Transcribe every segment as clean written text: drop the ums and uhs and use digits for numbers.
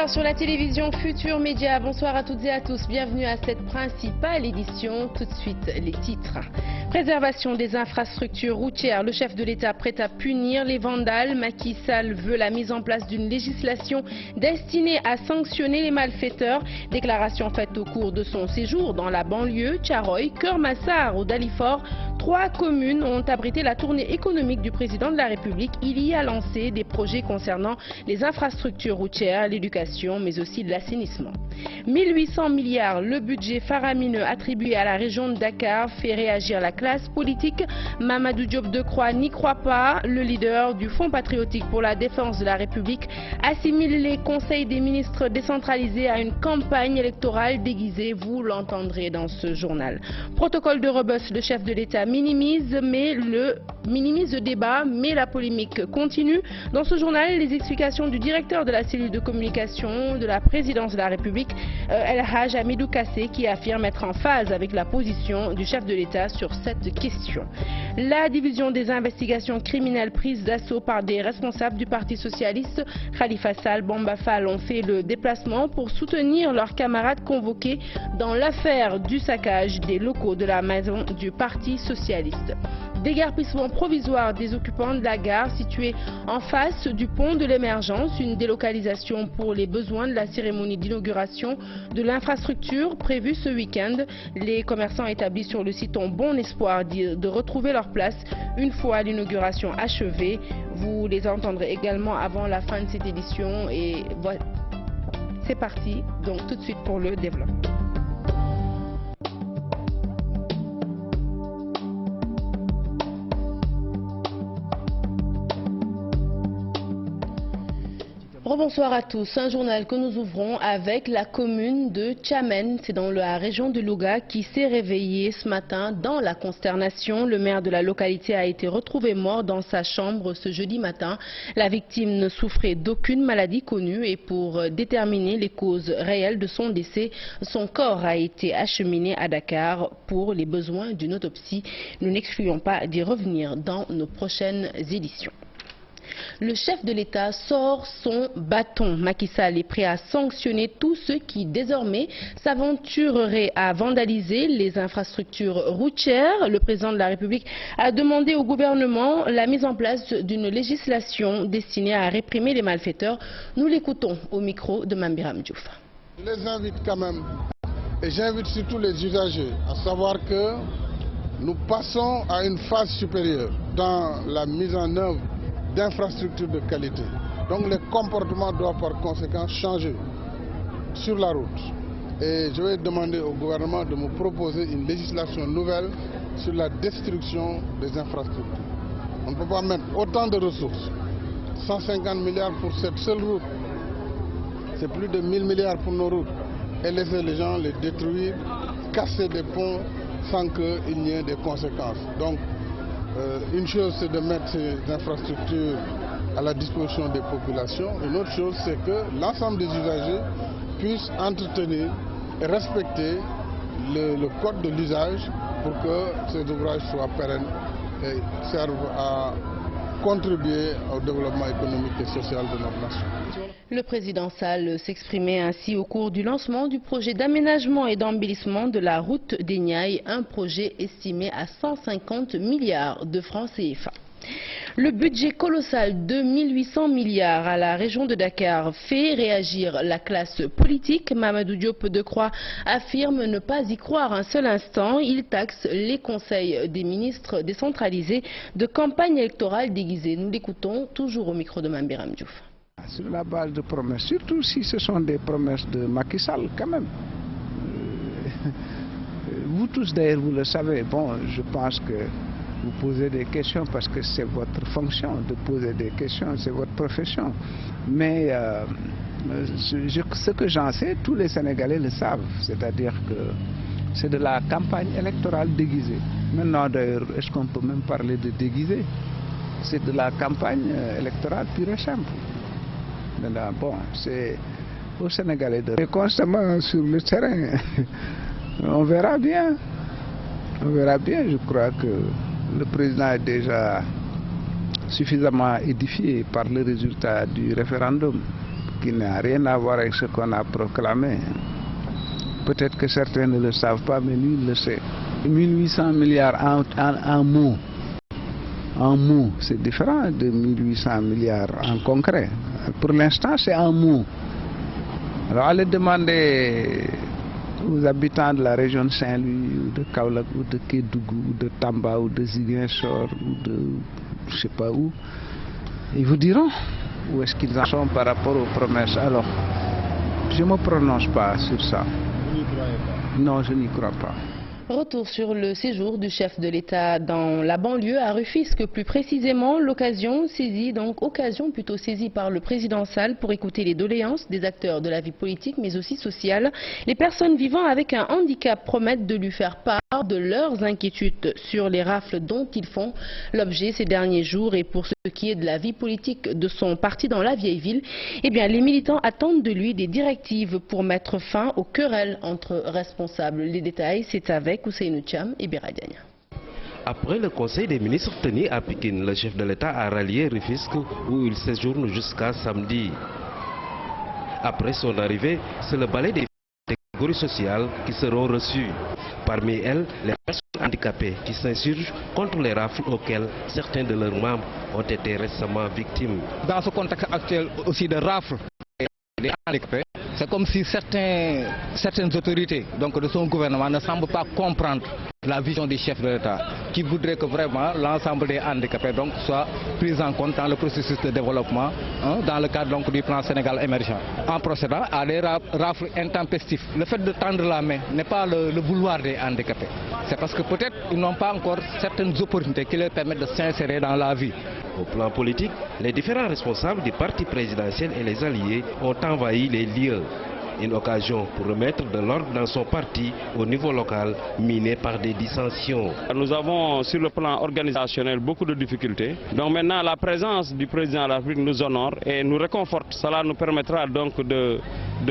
18h sur la télévision Futur Média. Bonsoir à toutes et à tous. Bienvenue à cette principale édition. Tout de suite, les titres. Préservation des infrastructures routières. Le chef de l'État prêt à punir les vandales. Macky Sall veut la mise en place d'une législation destinée à sanctionner les malfaiteurs. Déclaration faite au cours de son séjour dans la banlieue, Thiaroye, Keur Massar ou Dalifort. 3 communes ont abrité la tournée économique du président de la République. Il y a lancé des projets concernant les infrastructures routières, l'éducation, mais aussi l'assainissement. 1800 milliards, le budget faramineux attribué à la région de Dakar fait réagir la classe politique. Mamadou Diop Decroix n'y croit pas. Le leader du Fonds patriotique pour la défense de la République assimile les conseils des ministres décentralisés à une campagne électorale déguisée. Vous l'entendrez dans ce journal. Protocole de Rebus, le chef de l'État minimise le débat, mais la polémique continue. Dans ce journal, les explications du directeur de la cellule de communication de la présidence de la République, El Hadj Hamidou Kassé, qui affirme être en phase avec la position du chef de l'État sur cette question. La division des investigations criminelles prise d'assaut par des responsables du Parti socialiste, Khalifa Sall, Bamba Fall, ont fait le déplacement pour soutenir leurs camarades convoqués dans l'affaire du saccage des locaux de la maison du Parti socialiste. Déguerpissement provisoire des occupants de la gare située en face du pont de l'Émergence, une délocalisation pour les besoins de la cérémonie d'inauguration de l'infrastructure prévue ce week-end. Les commerçants établis sur le site ont bon espoir de retrouver leur place une fois l'inauguration achevée. Vous les entendrez également avant la fin de cette édition et voilà. C'est parti, donc tout de suite pour le développement. Bonsoir à tous. Un journal que nous ouvrons avec la commune de Tchamen. C'est dans la région de Louga qui s'est réveillée ce matin dans la consternation. Le maire de la localité a été retrouvé mort dans sa chambre ce jeudi matin. La victime ne souffrait d'aucune maladie connue et pour déterminer les causes réelles de son décès, son corps a été acheminé à Dakar pour les besoins d'une autopsie. Nous n'excluons pas d'y revenir dans nos prochaines éditions. Le chef de l'État sort son bâton. Macky Sall est prêt à sanctionner tous ceux qui désormais s'aventureraient à vandaliser les infrastructures routières. Le président de la République a demandé au gouvernement la mise en place d'une législation destinée à réprimer les malfaiteurs. Nous l'écoutons au micro de Mambiram Diouf. Je les invite quand même, et j'invite surtout les usagers, à savoir que nous passons à une phase supérieure dans la mise en œuvre d'infrastructures de qualité. Donc les comportements doivent par conséquent changer sur la route. Et je vais demander au gouvernement de me proposer une législation nouvelle sur la destruction des infrastructures. On ne peut pas mettre autant de ressources, 150 milliards pour cette seule route, c'est plus de 1000 milliards pour nos routes, et laisser les gens les détruire, casser des ponts sans qu'il n'y ait des conséquences. Donc, une chose, c'est de mettre ces infrastructures à la disposition des populations. Une autre chose, c'est que l'ensemble des usagers puissent entretenir et respecter le code de l'usage pour que ces ouvrages soient pérennes et servent à contribuer au développement économique et social de notre nation. Le président Sall s'exprimait ainsi au cours du lancement du projet d'aménagement et d'embellissement de la route des Niayes, un projet estimé à 150 milliards de francs CFA. Le budget colossal de 1800 milliards à la région de Dakar fait réagir la classe politique. Mamadou Diop Decroix affirme ne pas y croire un seul instant. Il taxe les conseils des ministres décentralisés de campagne électorale déguisée. Nous l'écoutons toujours au micro de Mambiram Diouf. Sur la base de promesses, surtout si ce sont des promesses de Macky Sall quand même. Vous tous d'ailleurs vous le savez, bon je pense que vous posez des questions parce que c'est votre fonction de poser des questions, c'est votre profession. Mais ce que j'en sais, tous les Sénégalais le savent, c'est-à-dire que c'est de la campagne électorale déguisée. Maintenant d'ailleurs, est-ce qu'on peut même parler de déguisée? C'est de la campagne électorale pure et simple. Maintenant, bon, c'est aux Sénégalais de... Et constamment sur le terrain, on verra bien. On verra bien, je crois que le président est déjà suffisamment édifié par le résultat du référendum qui n'a rien à voir avec ce qu'on a proclamé. Peut-être que certains ne le savent pas, mais lui, il le sait. 1800 milliards en mots. En mots, c'est différent de 1800 milliards en concret. Pour l'instant, c'est en mots. Alors, allez demander aux habitants de la région de Saint-Louis, ou de Kaolack, ou de Kédougou, ou de Tamba, ou de Ziguinchor, ou de je ne sais pas où, ils vous diront où est-ce qu'ils en sont par rapport aux promesses. Alors, je ne me prononce pas sur ça. Vous n'y croyez pas? Non, je n'y crois pas. Retour sur le séjour du chef de l'État dans la banlieue à Rufisque, plus précisément occasion plutôt saisie par le président Sall pour écouter les doléances des acteurs de la vie politique mais aussi sociale. Les personnes vivant avec un handicap promettent de lui faire part de leurs inquiétudes sur les rafles dont ils font l'objet ces derniers jours. Et pour ce qui est de la vie politique de son parti dans la vieille ville, eh bien les militants attendent de lui des directives pour mettre fin aux querelles entre responsables. Les détails, c'est avec Ousseynou Thiam et Bira Diagne. Après le conseil des ministres tenu à Pikine, le chef de l'État a rallié Rufisque où il séjourne jusqu'à samedi. Après son arrivée, c'est le balai des catégories sociales qui seront reçues. Parmi elles, les personnes handicapées qui s'insurgent contre les rafles auxquelles certains de leurs membres ont été récemment victimes. Dans ce contexte actuel aussi de rafles des handicapés, c'est comme si certaines autorités de son gouvernement ne semblent pas comprendre la vision du chef de l'État, qui voudrait que vraiment l'ensemble des handicapés soient pris en compte dans le processus de développement, dans le cadre du plan Sénégal émergent. En procédant à des rafles intempestifs, le fait de tendre la main n'est pas le vouloir des handicapés. C'est parce que peut-être ils n'ont pas encore certaines opportunités qui leur permettent de s'insérer dans la vie. Au plan politique, les différents responsables du parti présidentiel et les alliés ont envahi les lieux. Une occasion pour remettre de l'ordre dans son parti au niveau local, miné par des dissensions. Nous avons sur le plan organisationnel beaucoup de difficultés. Donc maintenant la présence du président de la République nous honore et nous réconforte. Cela nous permettra donc de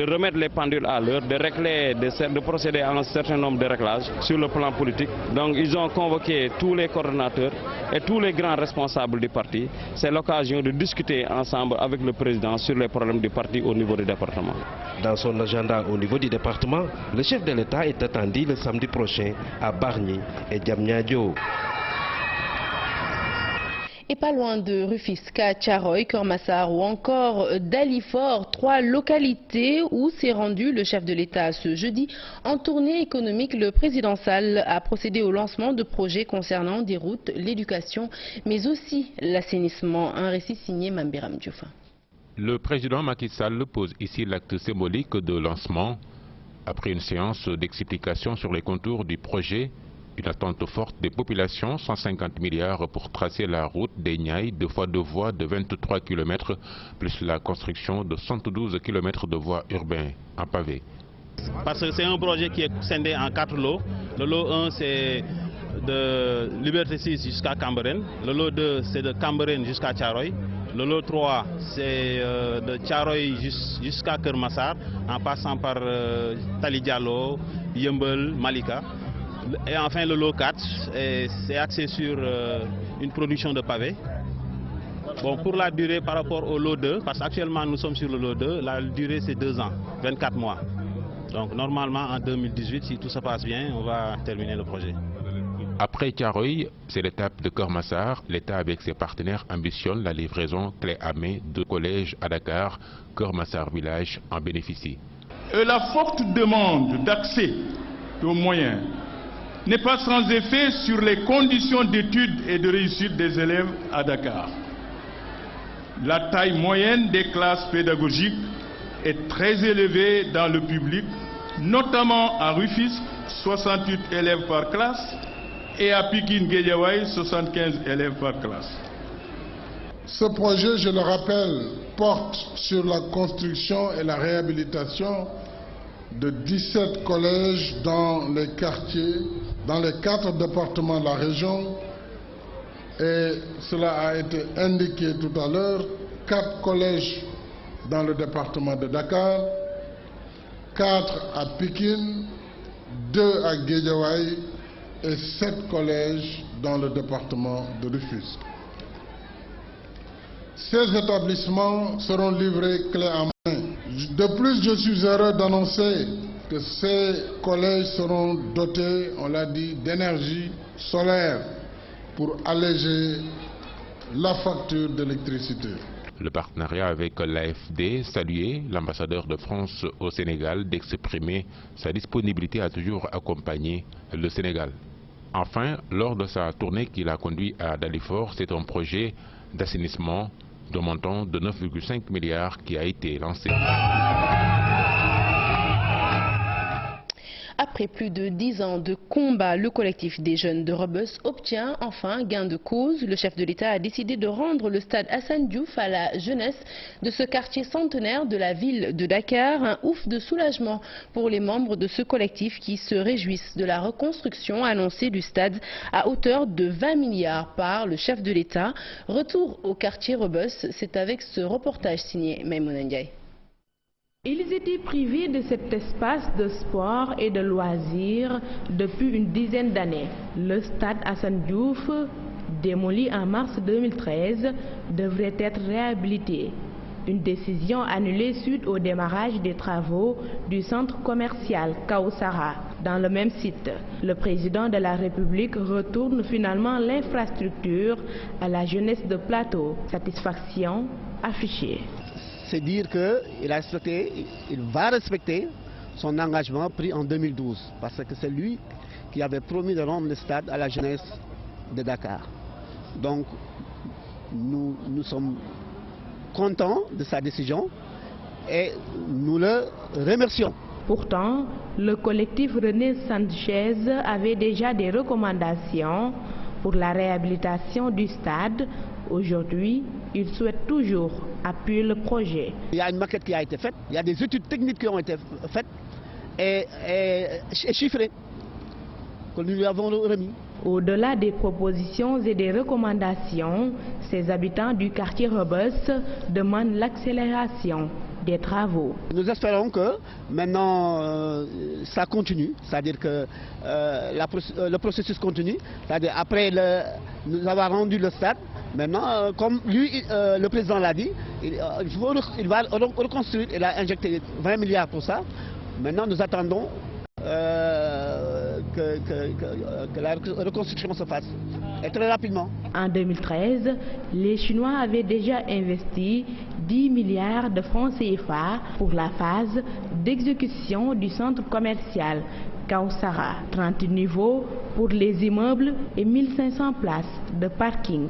remettre les pendules à l'heure, de procéder à un certain nombre de réglages sur le plan politique. Donc ils ont convoqué tous les coordonnateurs et tous les grands responsables du parti. C'est l'occasion de discuter ensemble avec le président sur les problèmes du parti au niveau du département. Dans son agenda au niveau du département, le chef de l'État est attendu le samedi prochain à Bargny et Diamniadio. Et pas loin de Rufisque, à Thiaroye, Keur Massar ou encore Dalifort, 3 localités où s'est rendu le chef de l'État ce jeudi. En tournée économique, le président Sall a procédé au lancement de projets concernant des routes, l'éducation, mais aussi l'assainissement. Un récit signé Mambiram Diouf. Le président Macky Sall pose ici l'acte symbolique de lancement. Après une séance d'explication sur les contours du projet, une attente forte des populations, 150 milliards pour tracer la route des Niayes, 2 fois 2 voies de 23 km, plus la construction de 112 km de voies urbaines en pavé. Parce que c'est un projet qui est scindé en 4 lots. Le lot 1, c'est de Liberté 6 jusqu'à Cambérène. Le lot 2, c'est de Cambérène jusqu'à Thiaroye. Le lot 3, c'est de Thiaroye jusqu'à Keur Massar, en passant par Tali Diallo, Yeumbeul, Malika. Et enfin le lot 4, c'est axé sur une production de pavés. Bon, pour la durée par rapport au lot 2, parce qu'actuellement nous sommes sur le lot 2, la durée c'est 2 ans, 24 mois. Donc normalement en 2018, si tout se passe bien, on va terminer le projet. Après Thiaroye, c'est l'étape de Keur Massar. L'État avec ses partenaires ambitionne la livraison clé à main de collèges à Dakar. Keur Massar Village en bénéficie. Et la forte demande d'accès aux moyens n'est pas sans effet sur les conditions d'études et de réussite des élèves à Dakar. La taille moyenne des classes pédagogiques est très élevée dans le public, notamment à Rufisque, 68 élèves par classe, et à Pikine-Guédiawaye, 75 élèves par classe. Ce projet, je le rappelle, porte sur la construction et la réhabilitation de 17 collèges dans les quartiers, dans les 4 départements de la région. Et cela a été indiqué tout à l'heure, 4 collèges dans le département de Dakar, 4 à Pikine, 2 à Guédiawaye et 7 collèges dans le département de Rufisque. Ces établissements seront livrés clé en main De plus, je suis heureux d'annoncer que ces collèges seront dotés, on l'a dit, d'énergie solaire pour alléger la facture d'électricité. Le partenariat avec l'AFD saluait l'ambassadeur de France au Sénégal d'exprimer sa disponibilité à toujours accompagner le Sénégal. Enfin, lors de sa tournée qu'il a conduit à Dalifort, c'est un projet d'assainissement de montant de 9,5 milliards qui a été lancé. Après plus de 10 ans de combat, le collectif des jeunes de Rebeuss obtient enfin gain de cause. Le chef de l'État a décidé de rendre le stade Assane Diouf à la jeunesse de ce quartier centenaire de la ville de Dakar. Un ouf de soulagement pour les membres de ce collectif qui se réjouissent de la reconstruction annoncée du stade à hauteur de 20 milliards par le chef de l'État. Retour au quartier Rebeuss, c'est avec ce reportage signé Maïmouna Ndiaye. Ils étaient privés de cet espace de sport et de loisirs depuis une dizaine d'années. Le stade Assane Diouf, démoli en mars 2013, devrait être réhabilité. Une décision annulée suite au démarrage des travaux du centre commercial Kaosara dans le même site. Le président de la République retourne finalement l'infrastructure à la jeunesse de Plateau. Satisfaction affichée. C'est dire qu'il va respecter son engagement pris en 2012, parce que c'est lui qui avait promis de rendre le stade à la jeunesse de Dakar. Donc nous sommes contents de sa décision et nous le remercions. Pourtant, le collectif René Sanchez avait déjà des recommandations pour la réhabilitation du stade. Aujourd'hui, il souhaite toujours appuyer le projet. Il y a une maquette qui a été faite, il y a des études techniques qui ont été faites et chiffrées, que nous lui avons remis. Au-delà des propositions et des recommandations, ces habitants du quartier Rebeuss demandent l'accélération des travaux. Nous espérons que maintenant ça continue, c'est-à-dire que le processus continue, c'est-à-dire après nous avoir rendu le stade, maintenant comme lui, le président l'a dit, il va reconstruire, il a injecté 20 milliards pour ça. Maintenant nous attendons que la reconstruction se fasse, et très rapidement. En 2013, les Chinois avaient déjà investi 10 milliards de francs CFA pour la phase d'exécution du centre commercial Kaosara. 30 niveaux pour les immeubles et 1500 places de parking.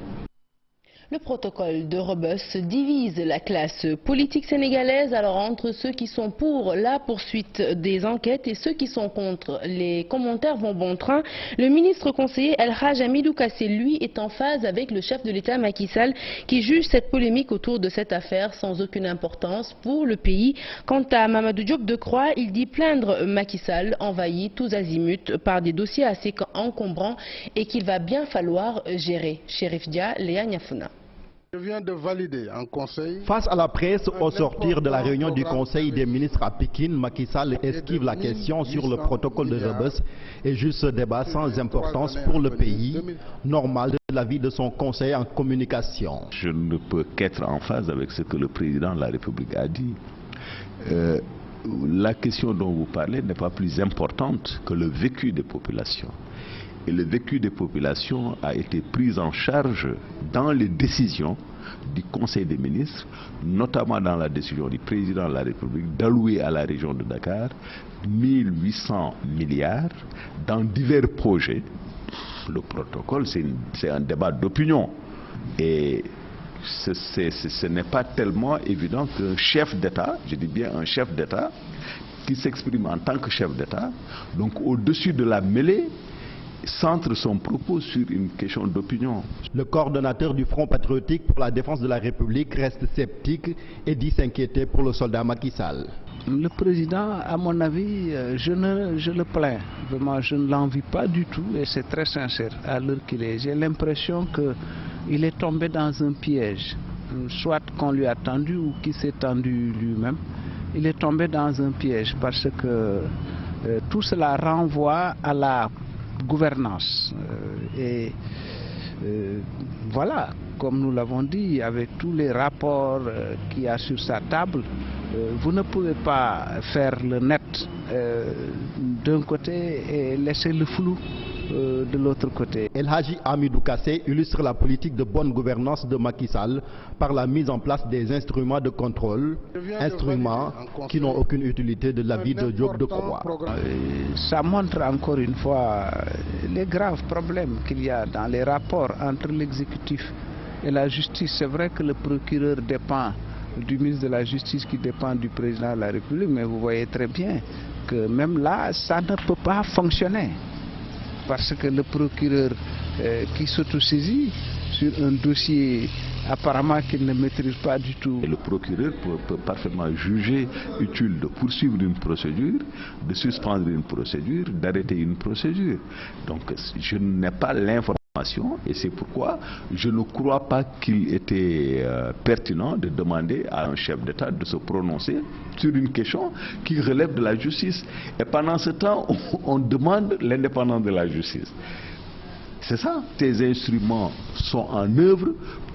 Le protocole de Rebeuss divise la classe politique sénégalaise. Alors entre ceux qui sont pour la poursuite des enquêtes et ceux qui sont contre, les commentaires vont bon train. Le ministre conseiller El Hadj Hamidou Kassé, lui, est en phase avec le chef de l'État Macky Sall qui juge cette polémique autour de cette affaire sans aucune importance pour le pays. Quant à Mamadou Diop Decroix, il dit plaindre Macky Sall envahi tous azimuts par des dossiers assez encombrants et qu'il va bien falloir gérer. Chérif Dia, Léa Niafouna. Je viens de valider en conseil. Face à la presse, au sortir de la réunion du Conseil des ministres à Pékin, Macky Sall esquive la question sur le protocole de Rebeuss et juge ce débat sans importance pour le pays, normal de la vie de son conseiller en communication. Je ne peux qu'être en phase avec ce que le président de la République a dit. La question dont vous parlez n'est pas plus importante que le vécu des populations. Et le vécu des populations a été pris en charge dans les décisions du Conseil des ministres, notamment dans la décision du président de la République d'allouer à la région de Dakar 1800 milliards dans divers projets. Le protocole, c'est un débat d'opinion. Et ce n'est pas tellement évident qu'un chef d'État, je dis bien un chef d'État, qui s'exprime en tant que chef d'État, donc au-dessus de la mêlée, centre son propos sur une question d'opinion. Le coordonnateur du Front patriotique pour la défense de la République reste sceptique et dit s'inquiéter pour le soldat Macky Sall. Le président, à mon avis, je le plains. Vraiment, je ne l'envie pas du tout et c'est très sincère à l'heure qu'il est. J'ai l'impression qu'il est tombé dans un piège, soit qu'on lui a tendu ou qu'il s'est tendu lui-même. Il est tombé dans un piège parce que tout cela renvoie à la gouvernance voilà, comme nous l'avons dit, avec tous les rapports qu'il y a sur sa table, Vous ne pouvez pas faire le net d'un côté et laisser le flou de l'autre côté. El Hadji Hamidou Kassé illustre la politique de bonne gouvernance de Macky Sall par la mise en place des instruments de contrôle, instruments qui n'ont aucune utilité de l'avis de Diop Decroix. Ça montre encore une fois les graves problèmes qu'il y a dans les rapports entre l'exécutif et la justice. C'est vrai que le procureur dépend du ministre de la Justice qui dépend du président de la République, mais vous voyez très bien que même là, ça ne peut pas fonctionner. Parce que le procureur qui s'autosaisit sur un dossier apparemment qu'il ne maîtrise pas du tout. Et le procureur peut parfaitement juger utile de poursuivre une procédure, de suspendre une procédure, d'arrêter une procédure. Donc je n'ai pas l'information. Et c'est pourquoi je ne crois pas qu'il était pertinent de demander à un chef d'État de se prononcer sur une question qui relève de la justice. Et pendant ce temps, on demande l'indépendance de la justice. C'est ça. Ces instruments sont en œuvre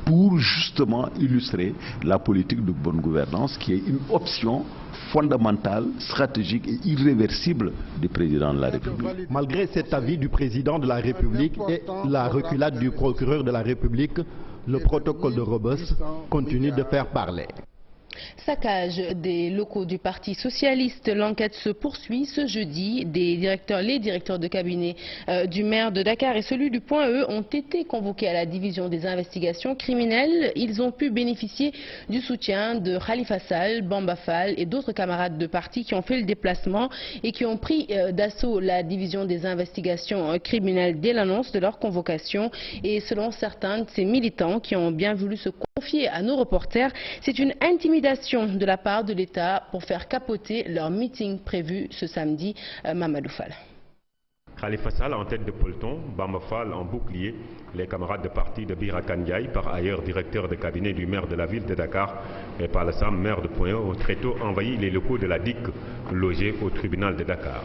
pour justement illustrer la politique de bonne gouvernance qui est une option fondamentale, stratégique et irréversible du président de la République. Malgré cet avis du président de la République et la reculade du procureur de la République, le protocole de Rebeuss continue de faire parler. Saccage des locaux du Parti socialiste. L'enquête se poursuit ce jeudi. Les directeurs de cabinet du maire de Dakar et celui du Point E ont été convoqués à la division des investigations criminelles. Ils ont pu bénéficier du soutien de Khalifa Sall, Bamba Fall et d'autres camarades de parti qui ont fait le déplacement et qui ont pris d'assaut la division des investigations criminelles dès l'annonce de leur convocation. Et selon certains de ces militants qui ont bien voulu se confier à nos reporters, c'est une intimidation de la part de l'État pour faire capoter leur meeting prévu ce samedi. Mamadou Fall. Khalifa Sall en tête de peloton, Bamba Fall en bouclier, les camarades de parti de Birakan Ndiaye, par ailleurs directeur de cabinet du maire de la ville de Dakar, et par le Sam, maire de Point E, ont très tôt envahi les locaux de la DIC logés au tribunal de Dakar.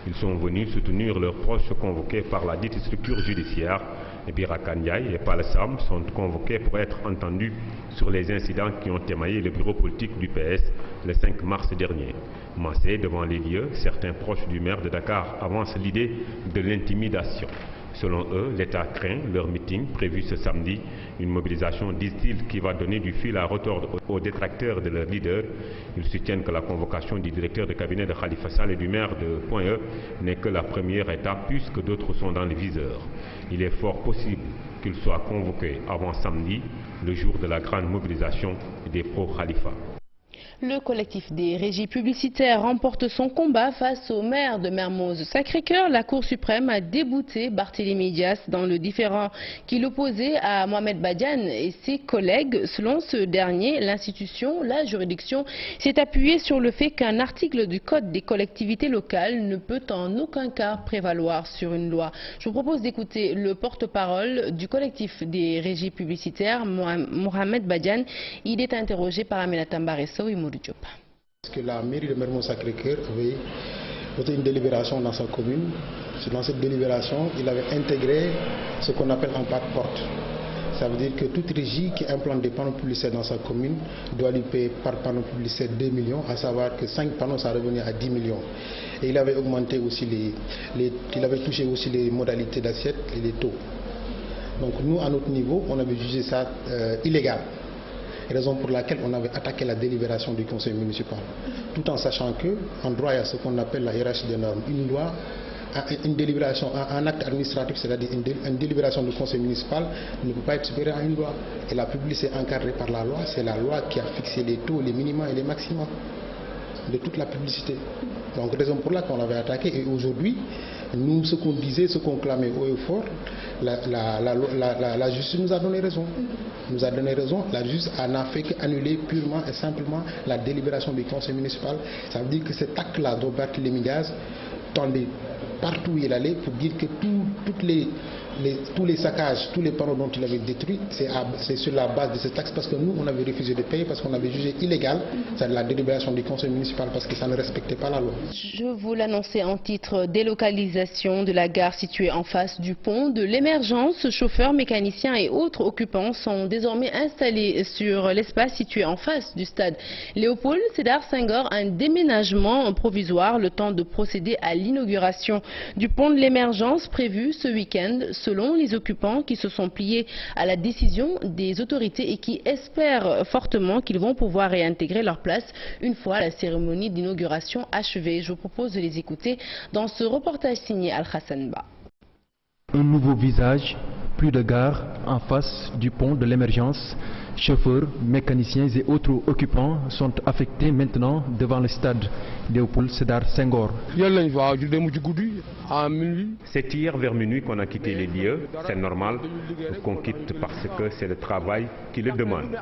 Ils sont venus soutenir leurs proches convoqués par la dite structure judiciaire. Et Birakan Ndiaye et Palasam sont convoqués pour être entendus sur les incidents qui ont émaillé le bureau politique du PS le 5 mars dernier. Massés devant les lieux, certains proches du maire de Dakar avancent l'idée de l'intimidation. Selon eux, l'État craint leur meeting prévu ce samedi, une mobilisation, disent-ils, qui va donner du fil à retordre aux détracteurs de leur leader. Ils soutiennent que la convocation du directeur de cabinet de Khalifa Sall et du maire de Point E n'est que la première étape puisque d'autres sont dans les viseurs. Il est fort possible qu'ils soient convoqués avant samedi, le jour de la grande mobilisation des pro-Khalifa. Le collectif des régies publicitaires remporte son combat face au maire de Mermoz-Sacré-Cœur. La Cour suprême a débouté Barthélémy Dias dans le différend qui l'opposait à Mohamed Badiane et ses collègues. Selon ce dernier, l'institution, la juridiction, s'est appuyée sur le fait qu'un article du Code des collectivités locales ne peut en aucun cas prévaloir sur une loi. Je vous propose d'écouter le porte-parole du collectif des régies publicitaires, Mohamed Badiane. Il est interrogé par Aminata Mbaresso et parce que la mairie de Mermoz-Sacré-Cœur avait voté une délibération dans sa commune. Dans cette délibération, il avait intégré ce qu'on appelle un pas de porte. Ça veut dire que toute régie qui implante des panneaux publicitaires dans sa commune doit lui payer par panneau publicitaire 2 millions, à savoir que 5 panneaux, ça revenait à 10 millions. Et il avait augmenté aussi il avait touché aussi les modalités d'assiette et les taux. Donc nous, à notre niveau, on avait jugé ça illégal. Raison pour laquelle on avait attaqué la délibération du conseil municipal. Tout en sachant qu'en droit, il y a ce qu'on appelle la hiérarchie des normes. Une loi, une délibération, un acte administratif, c'est-à-dire une délibération du conseil municipal, ne peut pas être supérieure à une loi. Et la publicité encadrée par la loi, c'est la loi qui a fixé les taux, les minima et les maxima de toute la publicité. Donc raison pour laquelle on l'avait attaqué. Et aujourd'hui, nous, ce qu'on disait, ce qu'on clamait haut et fort, la justice nous a donné raison. Nous a donné raison. La justice n'a fait qu'annuler purement et simplement la délibération du conseil municipal. Ça veut dire que cet acte-là de Barthélémy Dias tendait partout où il allait pour dire que toutes les tous les saccages, tous les panneaux dont il avait détruits, c'est sur la base de cette taxe parce que nous, on avait refusé de payer parce qu'on avait jugé illégal, c'est la délibération du conseil municipal parce que ça ne respectait pas la loi. Je vous l'annonçais en titre, délocalisation de la gare située en face du pont de l'Émergence. Chauffeurs, mécaniciens et autres occupants sont désormais installés sur l'espace situé en face du stade Léopold Sédar Senghor. Un déménagement provisoire, le temps de procéder à l'inauguration du pont de l'Émergence prévu ce week-end, selon les occupants qui se sont pliés à la décision des autorités et qui espèrent fortement qu'ils vont pouvoir réintégrer leur place une fois la cérémonie d'inauguration achevée. Je vous propose de les écouter dans ce reportage signé Al-Hassan Ba. Un nouveau visage, plus de gare en face du pont de l'Émergence. Chauffeurs, mécaniciens et autres occupants sont affectés maintenant devant le stade Léopold Sédar Senghor. C'est hier vers minuit qu'on a quitté les lieux. C'est normal qu'on quitte parce que c'est le travail qui le demande.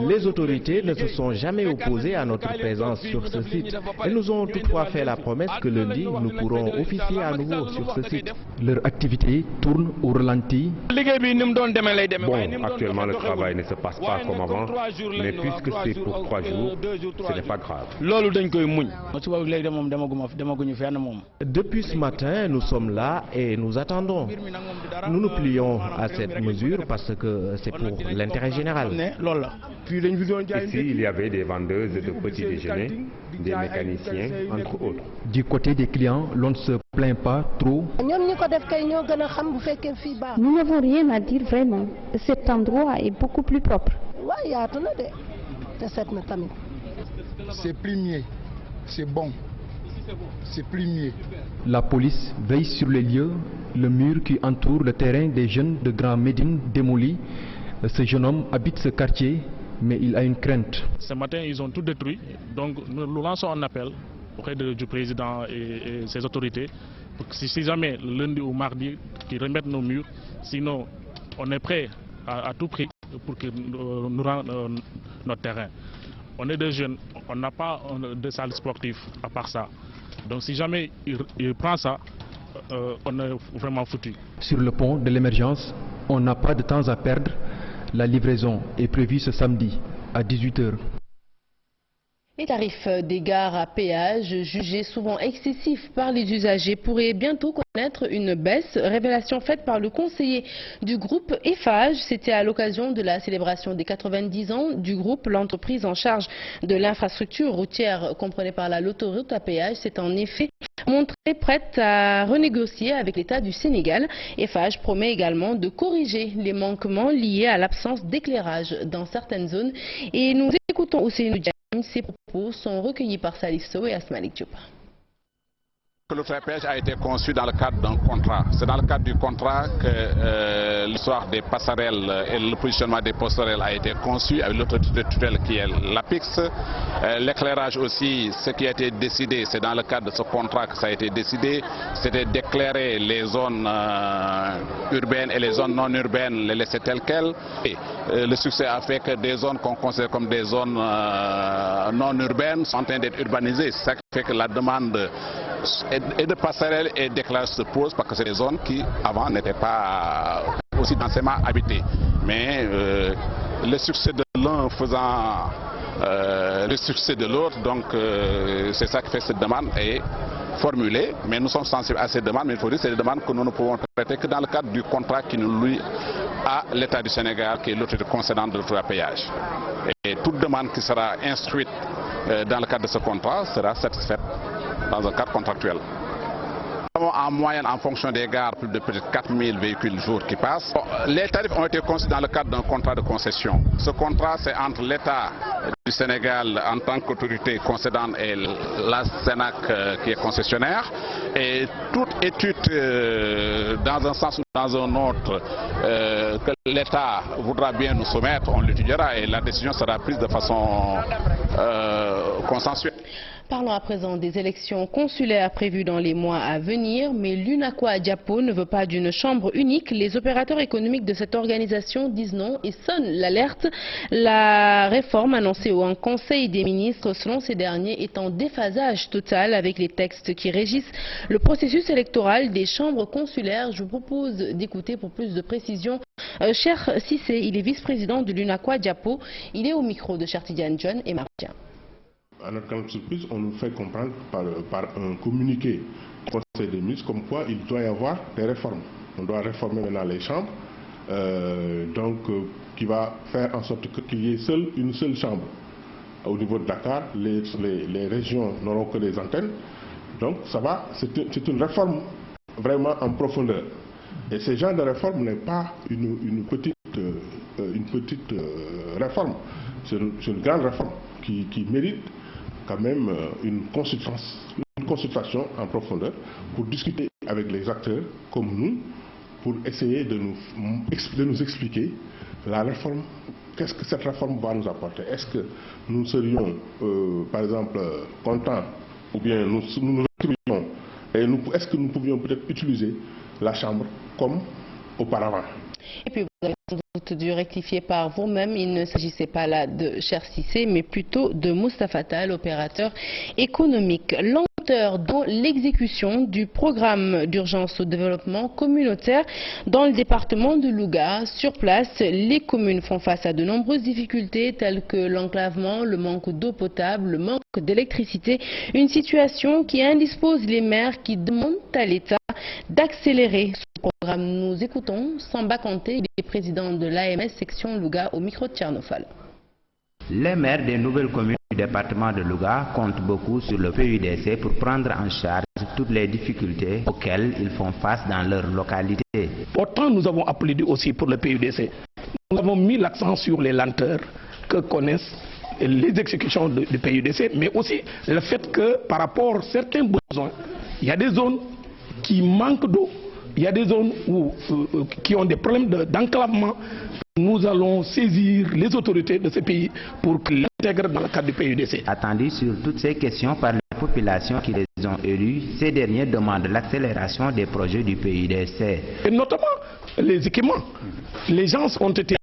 Les autorités ne se sont jamais opposées à notre présence sur ce site. Elles nous ont toutefois fait la promesse que lundi, nous pourrons officier à nouveau sur ce site. Leur activité tourne au ralenti. Bon, actuellement le travail ne se passe pas comme avant, mais puisque c'est pour 3 jours, ce n'est pas grave. Depuis ce matin, nous sommes là et nous attendons. Nous nous plions à cette mesure parce que c'est pour l'intérêt général. Ici, il y avait des vendeuses de petits déjeuners, des mécaniciens, entre autres. Du côté des clients, l'on ne se plaint pas trop. Nous n'avons rien à dire vraiment. Cet endroit est beaucoup plus propre. C'est plus mieux, c'est bon, c'est plus mieux. La police veille sur les lieux, le mur qui entoure le terrain des jeunes de Grand Médine démoli. Ce jeune homme habite ce quartier, mais il a une crainte. Ce matin, ils ont tout détruit, donc nous lançons un appel auprès du président et ses autorités pour que si jamais lundi ou mardi, qu'ils remettent nos murs, sinon on est prêt à tout prix pour que nous rendent notre terrain. On est des jeunes, on n'a pas de salle sportive à part ça. Donc si jamais il prend ça, on est vraiment foutu. Sur le pont de l'Émergence, on n'a pas de temps à perdre. La livraison est prévue ce samedi à 18 h. Les tarifs des gares à péage, jugés souvent excessifs par les usagers, pourraient bientôt connaître une baisse. Révélation faite par le conseiller du groupe Eiffage. C'était à l'occasion de la célébration des 90 ans du groupe. L'entreprise en charge de l'infrastructure routière, comprenée par l'autoroute à péage, s'est en effet montrée prête à renégocier avec l'État du Sénégal. Eiffage promet également de corriger les manquements liés à l'absence d'éclairage dans certaines zones. Et nous écoutons Ousseynou Diagne. Ces propos sont recueillis par Salif Sow et Asmalik Diop. L'autoroute à péage a été conçu dans le cadre d'un contrat. C'est dans le cadre du contrat que l'histoire des passerelles et le positionnement des passerelles a été conçu avec l'autorité tutelle qui est l'APIX. L'éclairage aussi, ce qui a été décidé, c'est dans le cadre de ce contrat que ça a été décidé, c'était d'éclairer les zones urbaines et les zones non urbaines, les laisser telles quelles. Et le succès a fait que des zones qu'on considère comme des zones non urbaines sont en train d'être urbanisées. C'est ça qui fait que la demande et de passerelles et d'éclairage se pose parce que c'est des zones qui avant n'étaient pas aussi densément habitées. Mais le succès de l'un faisant le succès de l'autre, donc c'est ça qui fait cette demande est formulée. Mais nous sommes sensibles à ces demandes, mais il faut dire que c'est des demandes que nous ne pouvons traiter que dans le cadre du contrat qui nous lie à l'État du Sénégal, qui est l'autorité concédante de l'autoroute à péage. Et toute demande qui sera instruite dans le cadre de ce contrat sera satisfaite dans un cadre contractuel. Nous avons en moyenne, en fonction des gares, plus de peut-être 4000 véhicules jour qui passent. Les tarifs ont été conçus dans le cadre d'un contrat de concession. Ce contrat, c'est entre l'État du Sénégal en tant qu'autorité concédante et la SENAC qui est concessionnaire. Et toute étude dans un sens ou dans un autre que l'État voudra bien nous soumettre, on l'étudiera et la décision sera prise de façon consensuelle. Parlons à présent des élections consulaires prévues dans les mois à venir, mais l'UNACOIS Diapo ne veut pas d'une chambre unique. Les opérateurs économiques de cette organisation disent non et sonnent l'alerte. La réforme annoncée au Conseil des ministres, selon ces derniers, est en déphasage total avec les textes qui régissent le processus électoral des chambres consulaires. Je vous propose d'écouter pour plus de précision Cher Cissé, il est vice-président de l'UNACOIS Diapo. Il est au micro de Chertidiane John et Martien. À notre grande surprise, on nous fait comprendre par un communiqué du Conseil des ministres comme quoi il doit y avoir des réformes. On doit réformer maintenant les chambres, qui va faire en sorte qu'il y ait une seule chambre. Au niveau de Dakar, les régions n'auront que des antennes. Donc c'est une réforme vraiment en profondeur. Et ce genre de réforme n'est pas une petite réforme. C'est une grande réforme qui mérite quand même une consultation en profondeur pour discuter avec les acteurs comme nous, pour essayer de nous expliquer la réforme, qu'est-ce que cette réforme va nous apporter. Est-ce que nous serions, par exemple, contents, ou bien nous retrouvions, et est-ce que nous pouvions peut-être utiliser la Chambre comme auparavant. Et puis vous avez sans doute dû rectifier par vous-même, il ne s'agissait pas là de Cher Cissé, mais plutôt de Moustapha Tall, opérateur économique. Lenteur dans l'exécution du programme d'urgence au développement communautaire dans le département de Louga. Sur place, les communes font face à de nombreuses difficultés telles que l'enclavement, le manque d'eau potable, le manque d'électricité. Une situation qui indispose les maires qui demandent à l'État d'accélérer ce programme. Nous écoutons Samba Kanté, il est président de l'AMS section Louga au micro de Tchernofal. Les maires des nouvelles communes du département de Louga comptent beaucoup sur le PUDC pour prendre en charge toutes les difficultés auxquelles ils font face dans leur localité. Pourtant, nous avons applaudi aussi pour le PUDC. Nous avons mis l'accent sur les lenteurs que connaissent les exécutions du PUDC, mais aussi le fait que par rapport à certains besoins, il y a des zones qui manquent d'eau, il y a des zones qui ont des problèmes d'enclavement. Nous allons saisir les autorités de ces pays pour qu'ils l'intègrent dans le cadre du PUDC. Attendu sur toutes ces questions par la population qui les ont élus, ces derniers demandent l'accélération des projets du PUDC. Et notamment les équipements. Les gens ont été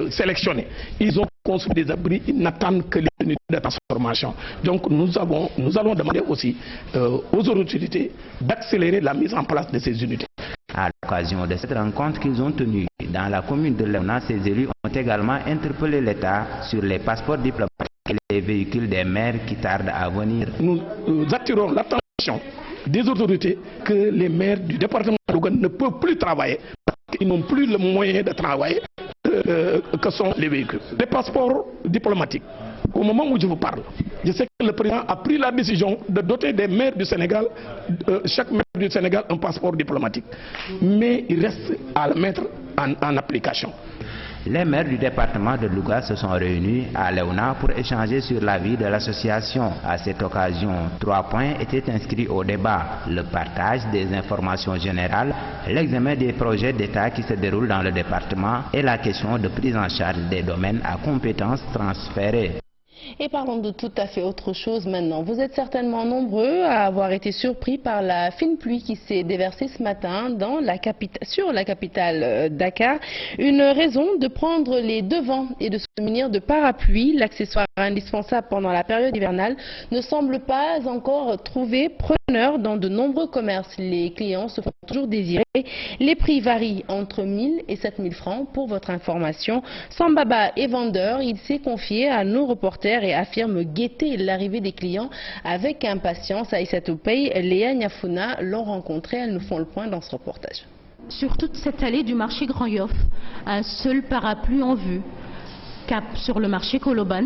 sélectionnés. Ils ont construit des abris, ils n'attendent que les unités de transformation. Donc nous allons demander aussi aux autorités d'accélérer la mise en place de ces unités. À l'occasion de cette rencontre qu'ils ont tenue dans la commune de Léona, ces élus ont également interpellé l'État sur les passeports diplomatiques et les véhicules des maires qui tardent à venir. Nous attirons l'attention des autorités que les maires du département de Louga ne peuvent plus travailler parce qu'ils n'ont plus le moyen de travailler que sont les véhicules. Les passeports diplomatiques, au moment où je vous parle, je sais que le président a pris la décision de doter des maires du Sénégal, chaque maire du Sénégal, un passeport diplomatique. Mais il reste à le mettre en application. Les maires du département de Louga se sont réunis à Léona pour échanger sur la vie de l'association. À cette occasion, 3 points étaient inscrits au débat. Le partage des informations générales, l'examen des projets d'État qui se déroulent dans le département et la question de prise en charge des domaines à compétences transférées. Et parlons de tout à fait autre chose maintenant. Vous êtes certainement nombreux à avoir été surpris par la fine pluie qui s'est déversée ce matin sur la capitale Dakar. Une raison de prendre les devants et de se munir de parapluies, l'accessoire indispensable pendant la période hivernale, ne semble pas encore trouver preneur dans de nombreux commerces. Les clients se font toujours désirer. Les prix varient entre 1000 et 7000 francs. Pour votre information, Sambaba est vendeur. Il s'est confié à nos reporters et affirme guetter l'arrivée des clients avec impatience. Aïssatou Pay, Léa Niafouna l'ont rencontré. Elles nous font le point dans ce reportage. Sur toute cette allée du marché Grand Yoff, un seul parapluie en vue. Cap sur le marché Koloban,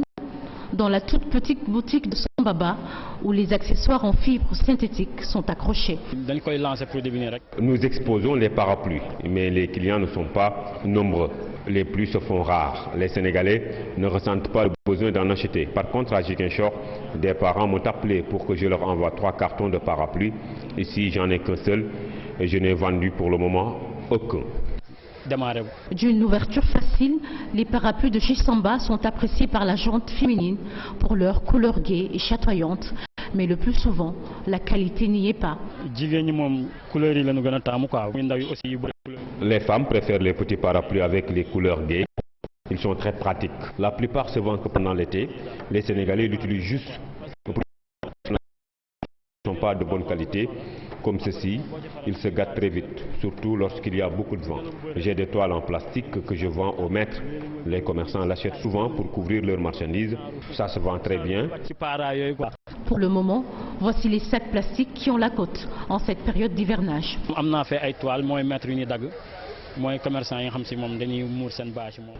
dans la toute petite boutique de Sambaba, où les accessoires en fibres synthétiques sont accrochés. Nous exposons les parapluies, mais les clients ne sont pas nombreux. Les pluies se font rares. Les Sénégalais ne ressentent pas le besoin d'en acheter. Par contre, à Ziguinchor, des parents m'ont appelé pour que je leur envoie 3 cartons de parapluies. Ici, j'en ai qu'un seul et je n'ai vendu pour le moment aucun. D'une ouverture facile, les parapluies de Chisamba sont appréciés par la gente féminine pour leur couleur gaie et chatoyante. Mais le plus souvent, la qualité n'y est pas. Les femmes préfèrent les petits parapluies avec les couleurs gaies. Ils sont très pratiques. La plupart se vendent que pendant l'été. Les Sénégalais l'utilisent juste pour ne sont pas de bonne qualité. Comme ceci, ils se gâtent très vite, surtout lorsqu'il y a beaucoup de vent. J'ai des toiles en plastique que je vends au maître. Les commerçants l'achètent souvent pour couvrir leurs marchandises. Ça se vend très bien. Pour le moment, voici les sacs plastiques qui ont la cote en cette période d'hivernage.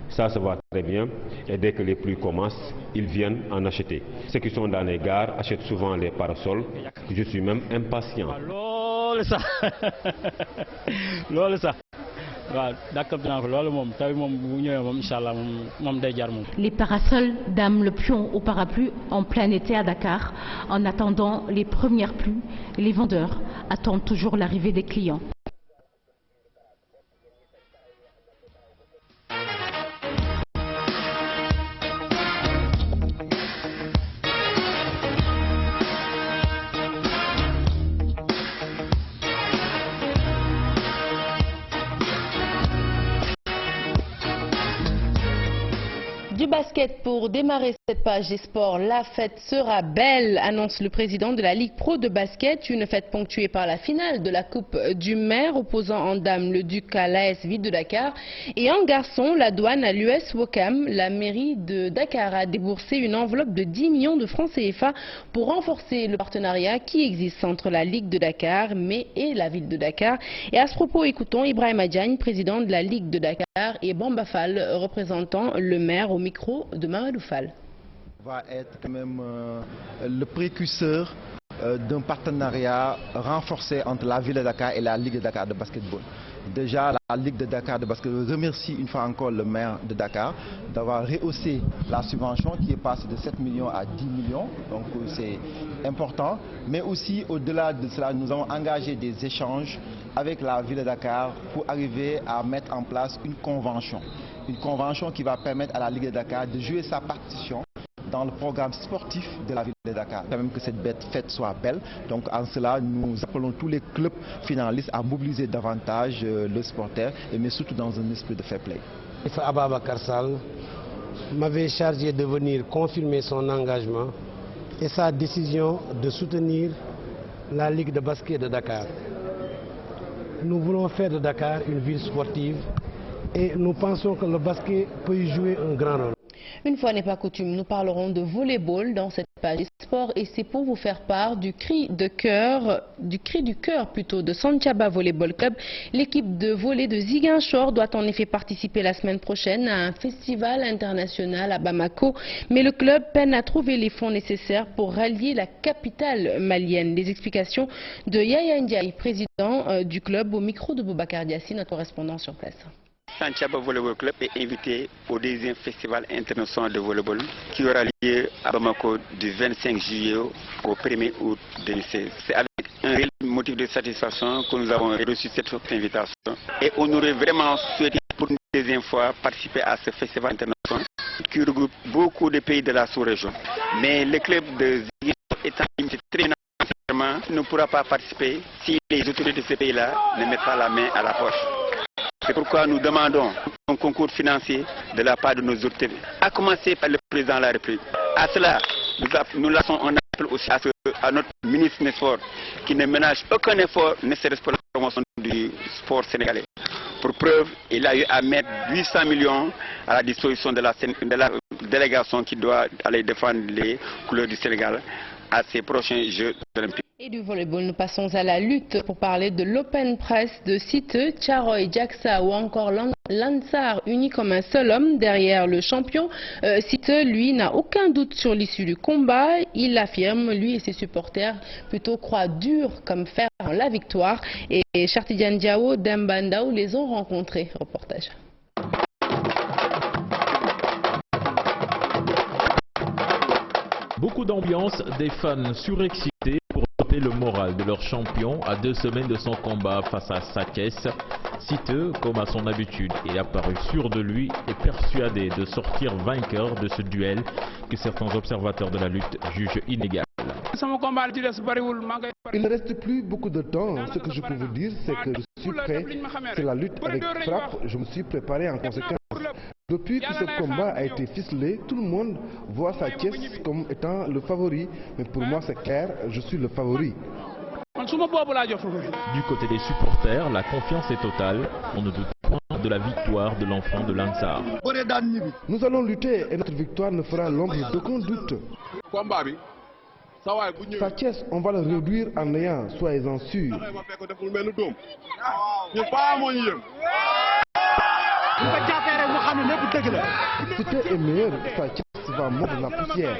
Ça se voit très bien et dès que les pluies commencent, ils viennent en acheter. Ceux qui sont dans les gares achètent souvent les parasols. Je suis même impatient. Les parasols dament le pion au parapluie en plein été à Dakar. En attendant les premières pluies, les vendeurs attendent toujours l'arrivée des clients. Du basket pour démarrer cette page des sports. La fête sera belle, annonce le président de la Ligue Pro de basket. Une fête ponctuée par la finale de la Coupe du Maire opposant en dames le Duc à l'AS Ville de Dakar. Et en garçon, la douane à l'US Wokam. La mairie de Dakar a déboursé une enveloppe de 10 millions de francs CFA pour renforcer le partenariat qui existe entre la Ligue de Dakar et la Ville de Dakar. Et à ce propos, écoutons Ibrahima Diagne, président de la Ligue de Dakar, et Bamba Fall, représentant le maire au micro de Mamadou Fall. Va être quand même le précurseur d'un partenariat renforcé entre la ville de Dakar et la Ligue de Dakar de basketball. Déjà, la Ligue de Dakar de basketball remercie une fois encore le maire de Dakar d'avoir rehaussé la subvention qui est passée de 7 millions à 10 millions. Donc c'est important. Mais aussi, au-delà de cela, nous avons engagé des échanges avec la ville de Dakar pour arriver à mettre en place une convention. Une convention qui va permettre à la Ligue de Dakar de jouer sa partition dans le programme sportif de la ville de Dakar. Quand même que cette fête soit belle. Donc en cela, nous appelons tous les clubs finalistes à mobiliser davantage le supporter, mais surtout dans un esprit de fair play. Ababakar Sall m'avait chargé de venir confirmer son engagement et sa décision de soutenir la Ligue de basket de Dakar. Nous voulons faire de Dakar une ville sportive et nous pensons que le basket peut y jouer un grand rôle. Une fois n'est pas coutume, nous parlerons de volleyball dans cette page des sports et c'est pour vous faire part du cri du cœur plutôt de Santhiaba Volleyball Club. L'équipe de volley de Ziguinchor doit en effet participer la semaine prochaine à un festival international à Bamako, mais le club peine à trouver les fonds nécessaires pour rallier la capitale malienne. Les explications de Yaya Ndiaye, président du club, au micro de Boubacar Diassi, notre correspondant sur place. Santhiaba Volleyball Club est invité au deuxième festival international de volleyball qui aura lieu à Bamako du 25 juillet au 1er août 2016. C'est avec un réel motif de satisfaction que nous avons reçu cette invitation et on aurait vraiment souhaité pour une deuxième fois participer à ce festival international qui regroupe beaucoup de pays de la sous-région. Mais le club de Ziguinchor étant limité très financièrement ne pourra pas participer si les autorités de ces pays-là ne mettent pas la main à la poche. C'est pourquoi nous demandons un concours financier de la part de nos autorités, à commencer par le président de la République. À cela, nous lançons un appel aussi à notre ministre des Sports qui ne ménage aucun effort nécessaire pour la promotion du sport sénégalais. Pour preuve, il a eu à mettre 800 millions à la disposition de la délégation qui doit aller défendre les couleurs du Sénégal à ces prochains Jeux olympiques. Et du volleyball, nous passons à la lutte pour parler de l'Open Press de Siteu, Tcharoy, Jaxa ou encore Lansar unis comme un seul homme derrière le champion. Siteu, lui, n'a aucun doute sur l'issue du combat. Il l'affirme, lui et ses supporters plutôt croient dur comme fer en la victoire. Et Chartidiane Diao, Dembandaou les ont rencontrés. Reportage. Beaucoup d'ambiance, des fans surexcités pour porter le moral de leur champion à 2 semaines de son combat face à Sakes. Siteu, comme à son habitude, est apparu sûr de lui et persuadé de sortir vainqueur de ce duel que certains observateurs de la lutte jugent inégal. Il ne reste plus beaucoup de temps. Ce que je peux vous dire, c'est que je suis prêt. C'est la lutte avec frappe. Je me suis préparé en conséquence. Depuis que ce combat a été ficelé, tout le monde voit Sa Thiès comme étant le favori. Mais pour moi, c'est clair, je suis le favori. Du côté des supporters, la confiance est totale. On ne doute pas de la victoire de l'enfant de Lansar. Nous allons lutter et notre victoire ne fera l'ombre d'aucun doute. Sa Thiès, on va le réduire en néant, soyez-en sûrs. Siteu est meilleur, Sa Thiès va mordre la poussière.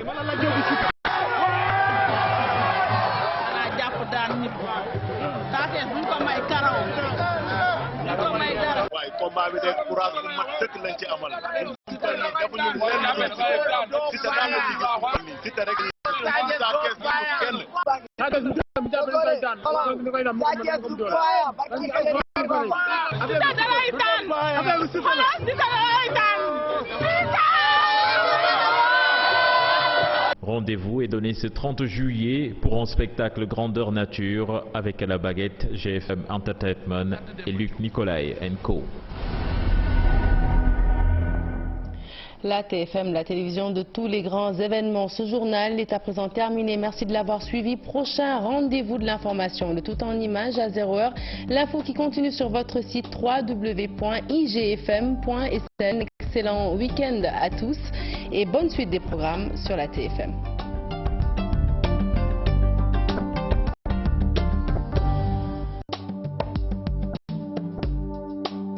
Rendez-vous est donné ce 30 juillet pour un spectacle grandeur nature avec à la baguette GFM Entertainment et Luc Nicolaï & Co. La TFM, la télévision de tous les grands événements. Ce journal est à présent terminé. Merci de l'avoir suivi. Prochain rendez-vous de l'information, le tout en images à 0h. L'info qui continue sur votre site www.igfm.sn. Excellent week-end à tous et bonne suite des programmes sur la TFM.